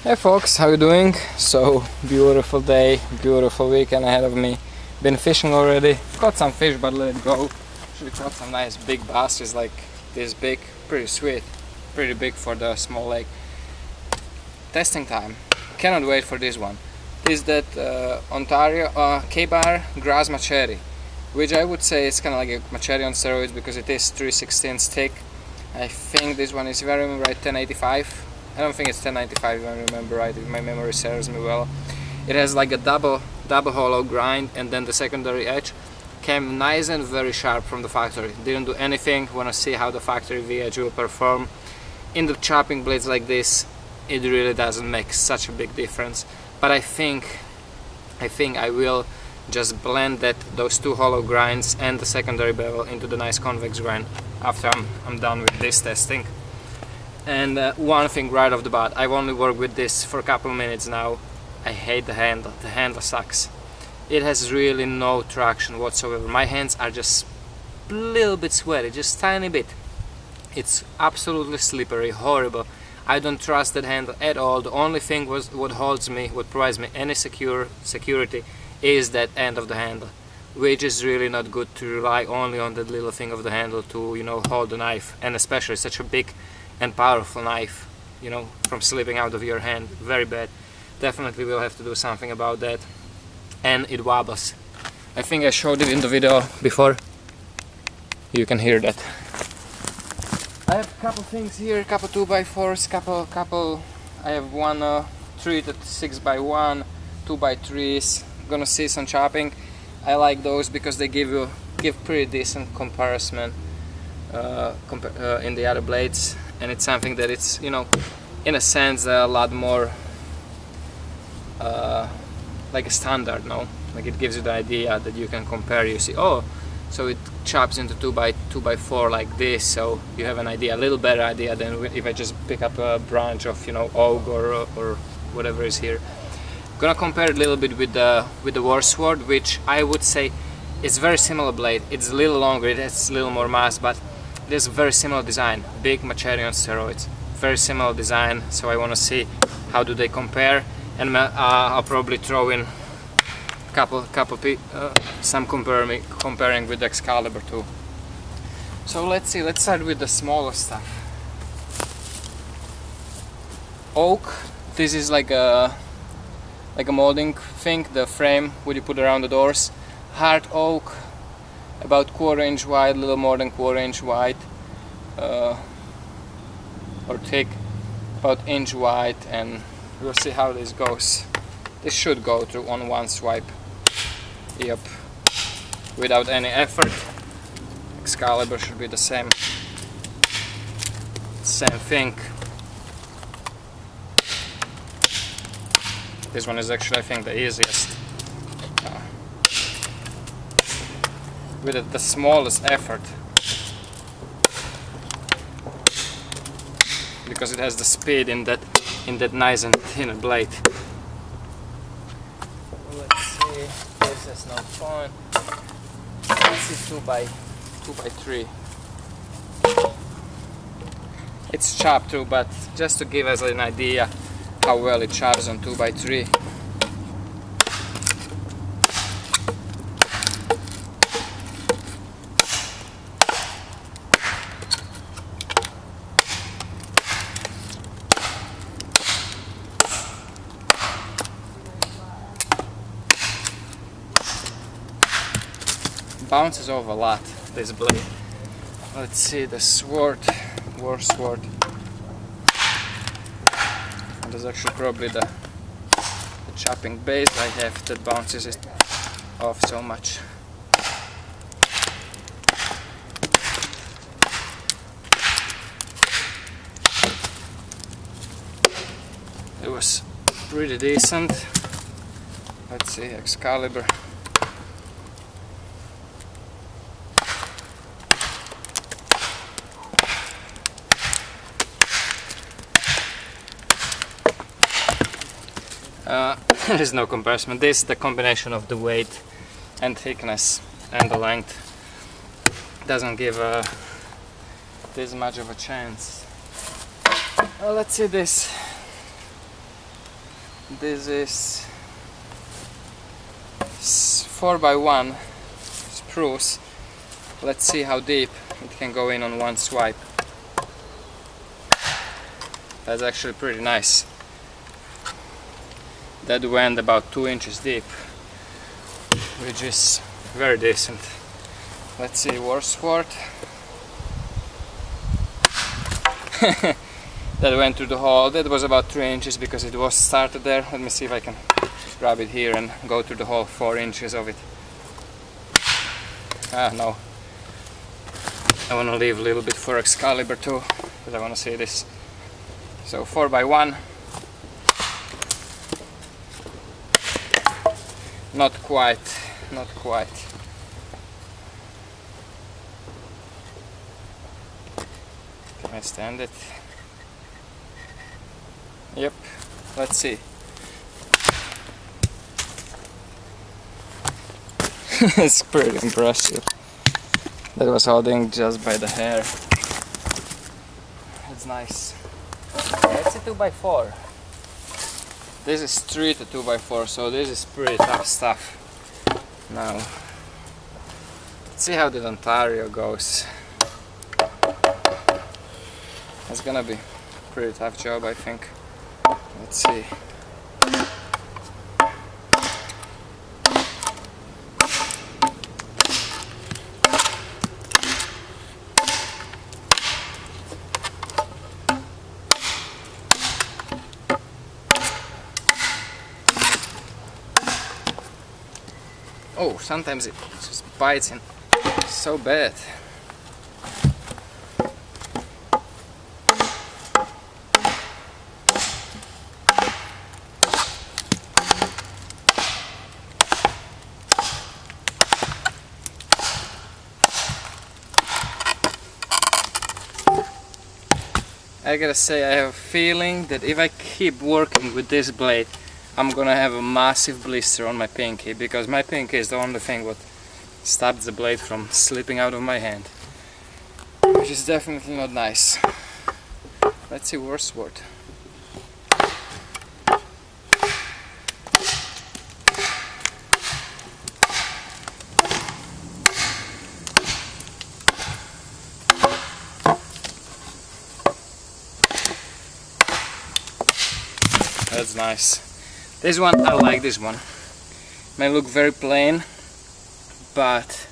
Hey folks, how you doing? So beautiful day, beautiful weekend ahead of me. Been fishing already, caught some fish but let it go. Actually caught some nice big bass, it's like this big, pretty sweet, pretty big for the small lake. Testing time, cannot wait for this one. This is that Ontario Kabar grass machete, which I would say is kind of like a machete on steroids because it is 3/16 thick. I think this one is, if I remember right, 1085. I don't think it's 1095 if I remember right, if my memory serves me well. It has like a double hollow grind, and then the secondary edge came nice and very sharp from the factory. Didn't do anything. Wanna see how the factory V edge will perform. In the chopping blades like this, it really doesn't make such a big difference. But I think I will just blend those two hollow grinds and the secondary bevel into the nice convex grind after I'm done with this testing. And one thing right off the bat, I've only worked with this for a couple of minutes now. I hate the handle sucks. It has really no traction whatsoever. My hands are just a little bit sweaty, just tiny bit. It's absolutely slippery, horrible. I don't trust that handle at all. The only thing what provides me any security is that end of the handle, which is really not good to rely only on that little thing of the handle to, you know, hold the knife, and especially such a big and powerful knife, you know, from slipping out of your hand. Very bad. Definitely will have to do something about that. And it wobbles. I think I showed it in the video before. You can hear that. I have a couple things here, a couple 2x4s, couple. I have one treated 6x1, 2x3s. Gonna see some chopping. I like those because they give pretty decent comparison in the other blades. And it's something that it's, you know, in a sense a lot more like a standard, no? Like it gives you the idea that you can compare. You see, oh, so it chops into 2x4 like this, so you have an idea, a little better idea than if I just pick up a branch of, you know, oak or whatever is here. I'm gonna compare it a little bit with the war sword, which I would say is very similar blade. It's a little longer, it has a little more mass, but it is a very similar design. Big machete on steroids, very similar design. So I want to see how do they compare, and I'll probably throw in some comparing with Excalibur too. So let's see. Let's start with the smaller stuff. Oak. This is like a molding thing. The frame what you put around the doors. Hard oak. About 1/4 inch wide, a little more than 1/4 inch wide, or thick, about inch wide, and we'll see how this goes. This should go through on one swipe. Yep, without any effort. Excalibur should be the same thing. This one is actually, I think, the easiest. With the smallest effort, because it has the speed in that nice and thin blade. Let's see, this is no fun. Let's see 2x3. It's chopped too, but just to give us an idea how well it chops on 2x3. Bounces off a lot, this blade. Let's see the war sword. There's actually probably the chopping base I have that bounces it off so much. It was pretty decent. Let's see, Excalibur. There is no comparison. This is the combination of the weight and thickness and the length. Doesn't give this much of a chance. Let's see this. This is 4x1 spruce. Let's see how deep it can go in on one swipe. That's actually pretty nice. That went about 2 inches deep, which is very decent. Let's see, Warsword. That went through the hole. That was about 3 inches because it was started there. Let me see if I can grab it here and go through the hole. 4 inches of it. Ah, no. I want to leave a little bit for Excalibur too, because I want to see this. So 4x1. Not quite, not quite. Can I stand it? Yep, let's see. It's pretty impressive. That was holding just by the hair. It's nice. It's a 2x4. This is street a 2x4, so this is pretty tough stuff. Now, let's see how the Ontario goes. It's gonna be a pretty tough job, I think. Let's see. Oh, sometimes it just bites in so bad. I gotta say, I have a feeling that if I keep working with this blade, I'm gonna have a massive blister on my pinky, because my pinky is the only thing what stops the blade from slipping out of my hand, which is definitely not nice. Let's see Warsword. That's nice. This one, I like this one. May look very plain, but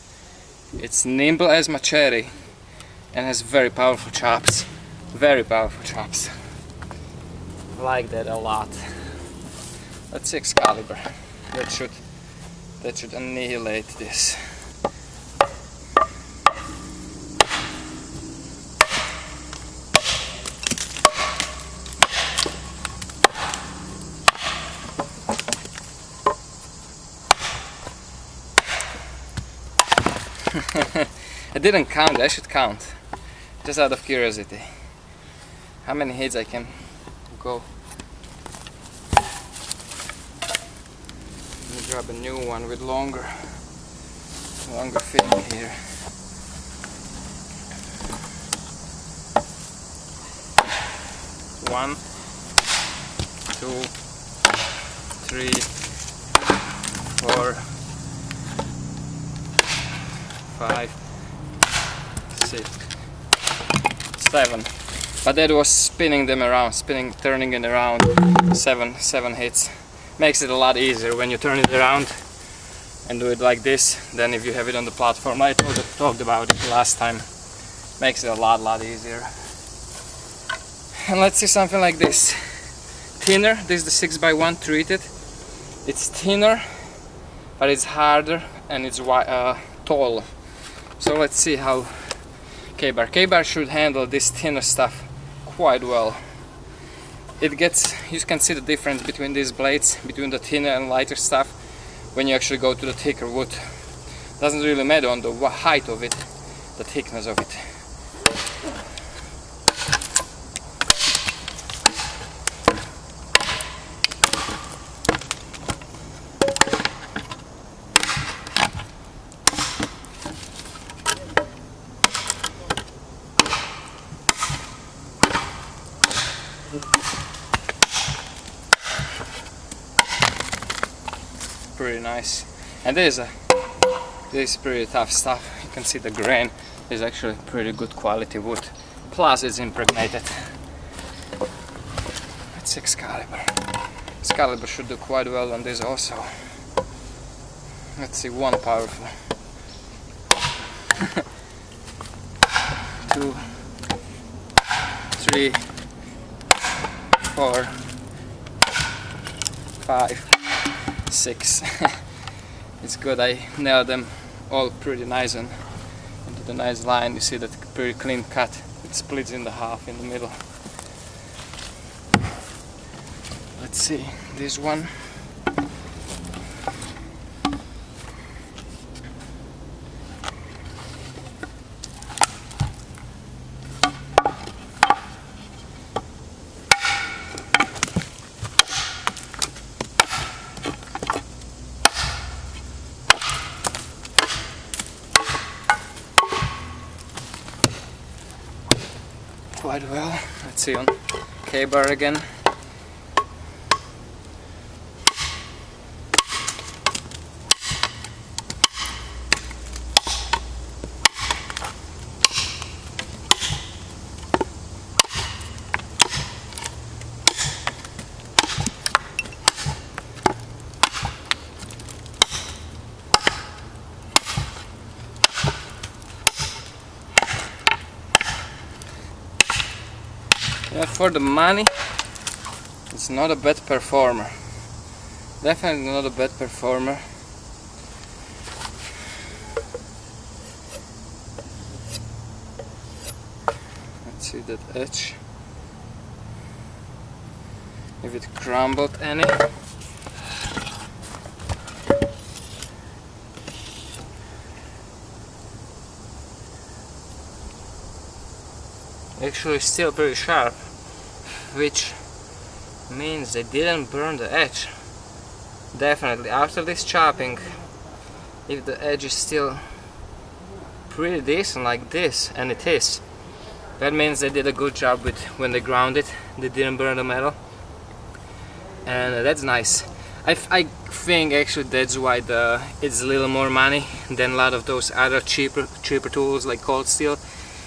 it's nimble as Machete and has very powerful chops. Very powerful chops. I like that a lot. Let's see Excalibur. That should annihilate this. I didn't count, I should count, just out of curiosity. How many hits I can go. Let me grab a new one with longer fitting here. One, two, three, four, 5, 6, 7. But that was spinning them around, turning it around. 7 hits. Makes it a lot easier when you turn it around and do it like this than if you have it on the platform. I talked about it last time. Makes it a lot easier. And let's see something like this. Thinner. This is the 6x1 treated. It's thinner, but it's harder and it's tall. So let's see how Kabar should handle this thinner stuff quite well. You can see the difference between these blades, between the thinner and lighter stuff, when you actually go to the thicker wood. Doesn't really matter on the height of it, the thickness of it. pretty nice. And this is pretty tough stuff. You can see the grain is actually pretty good quality wood. Plus it's impregnated. It's Excalibur. Excalibur should do quite well on this also. Let's see, one powerful. 2, 3, 4, 5, 6. It's good, I nailed them all pretty nice and into the nice line. You see that pretty clean cut. It splits in the half in the middle. Let's see, this one. Quite well. Let's see on Kabar again. Yeah, for the money, it's not a bad performer. Definitely not a bad performer. Let's see that edge. If it crumbled any. Actually still pretty sharp, which means they didn't burn the edge. Definitely after this chopping, if the edge is still pretty decent like this, and it is, that means they did a good job with when they ground it. They didn't burn the metal, and that's nice. I think actually that's why it's a little more money than a lot of those other cheaper tools like cold steel,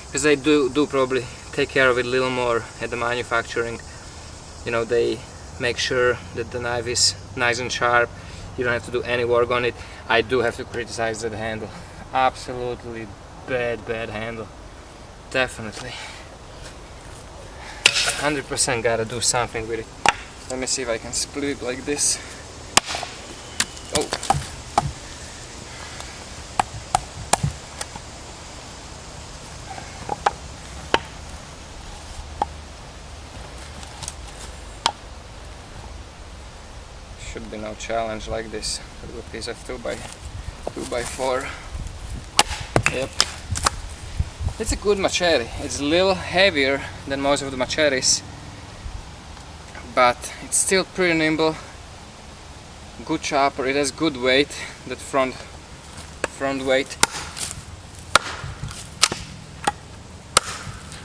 because they do probably take care of it a little more at the manufacturing. You know, they make sure that the knife is nice and sharp. You don't have to do any work on it. I do have to criticize that handle. Absolutely bad handle. Definitely. 100% gotta do something with it. Let me see if I can split it like this. Oh. Should be no challenge like this with a piece of 2x4. Yep. It's a good machete. It's a little heavier than most of the machetes, but it's still pretty nimble. Good chopper. It has good weight. That front weight.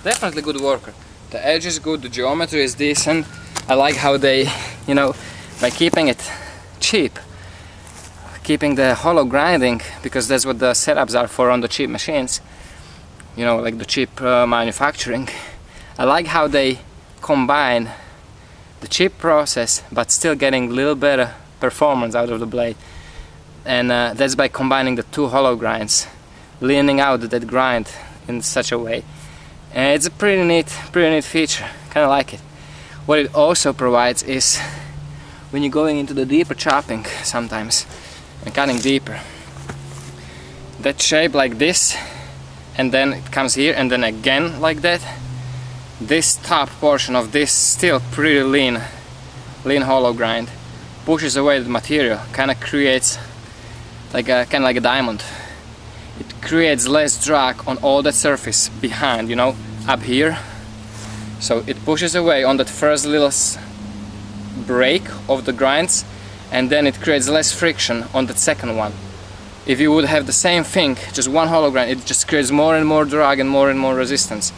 Definitely good worker. The edge is good. The geometry is decent. I like how they, you know, by keeping it cheap, keeping the hollow grinding, because that's what the setups are for on the cheap machines, you know, like the cheap manufacturing. I like how they combine the cheap process but still getting a little better performance out of the blade, and that's by combining the two hollow grinds, leaning out that grind in such a way. And it's a pretty neat feature. Kind of like it. What it also provides is, when you're going into the deeper chopping sometimes and cutting deeper, that shape like this, and then it comes here and then again like that, this top portion of this still pretty lean hollow grind pushes away the material, kind of creates like a diamond. It creates less drag on all that surface behind, you know, up here. So it pushes away on that first little break of the grinds, and then it creates less friction on the second one. If you would have the same thing, just one hollow grind, it just creates more and more drag and more resistance.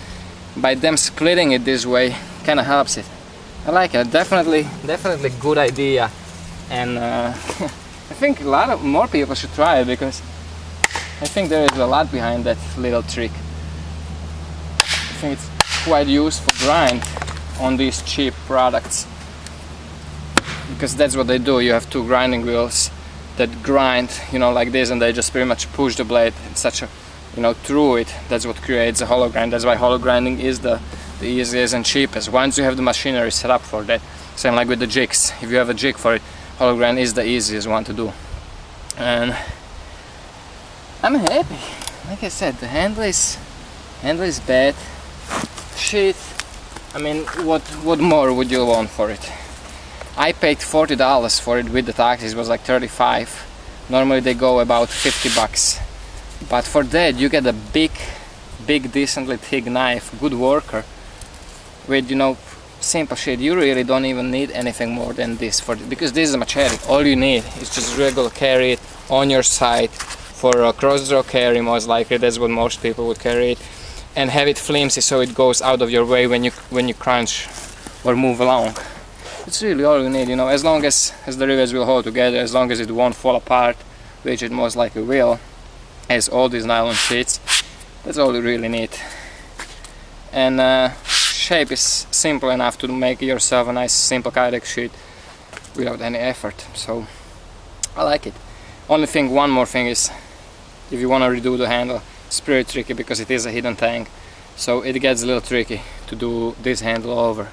By them splitting it this way, kind of helps it. I like it. Definitely good idea, and I think a lot of more people should try it, because I think there is a lot behind that little trick. I think it's quite useful grind on these cheap products, because that's what they do. You have two grinding wheels that grind, you know, like this, and they just pretty much push the blade in such a, you know, through it. That's what creates a hollow grind. That's why hollow grinding is the easiest and cheapest once you have the machinery set up for that. Same like with the jigs. If you have a jig for it, hollow grind is the easiest one to do. And I'm happy. Like I said, the handle is bad. Sheath, I mean, what more would you want for it? I paid $40 for it with the taxes. It was like 35. Normally they go about 50 bucks. But for that you get a big, decently thick knife, good worker, with, you know, simple shit. You really don't even need anything more than this for it, because this is a machete. All you need is just regular carry it on your side for a cross draw carry, most likely. That's what most people would carry it, and have it flimsy so it goes out of your way when you crunch or move along. It's really all you need, you know, as long as the rivets will hold together, as long as it won't fall apart, which it most likely will, as all these nylon sheets. That's all you really need. And shape is simple enough to make yourself a nice simple kydex sheet without any effort, so I like it. Only thing, one more thing is, if you want to redo the handle, it's pretty tricky because it is a hidden tank, so it gets a little tricky to do this handle over.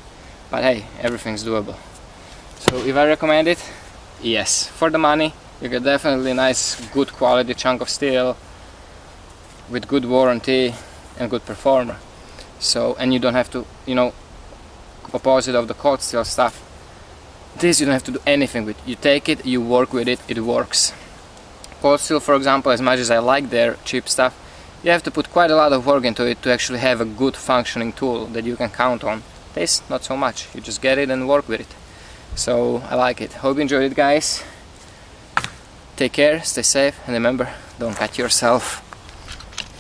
But hey, everything's doable. So if I recommend it, yes. For the money, you get definitely a nice, good quality chunk of steel with good warranty and good performer. So, and you don't have to, you know, opposite of the cold steel stuff, this you don't have to do anything with. You take it, you work with it, it works. Cold steel, for example, as much as I like their cheap stuff, you have to put quite a lot of work into it to actually have a good functioning tool that you can count on. This, not so much. You just get it and work with it. So I like it. Hope you enjoyed it, guys. Take care, stay safe, and remember, don't cut yourself.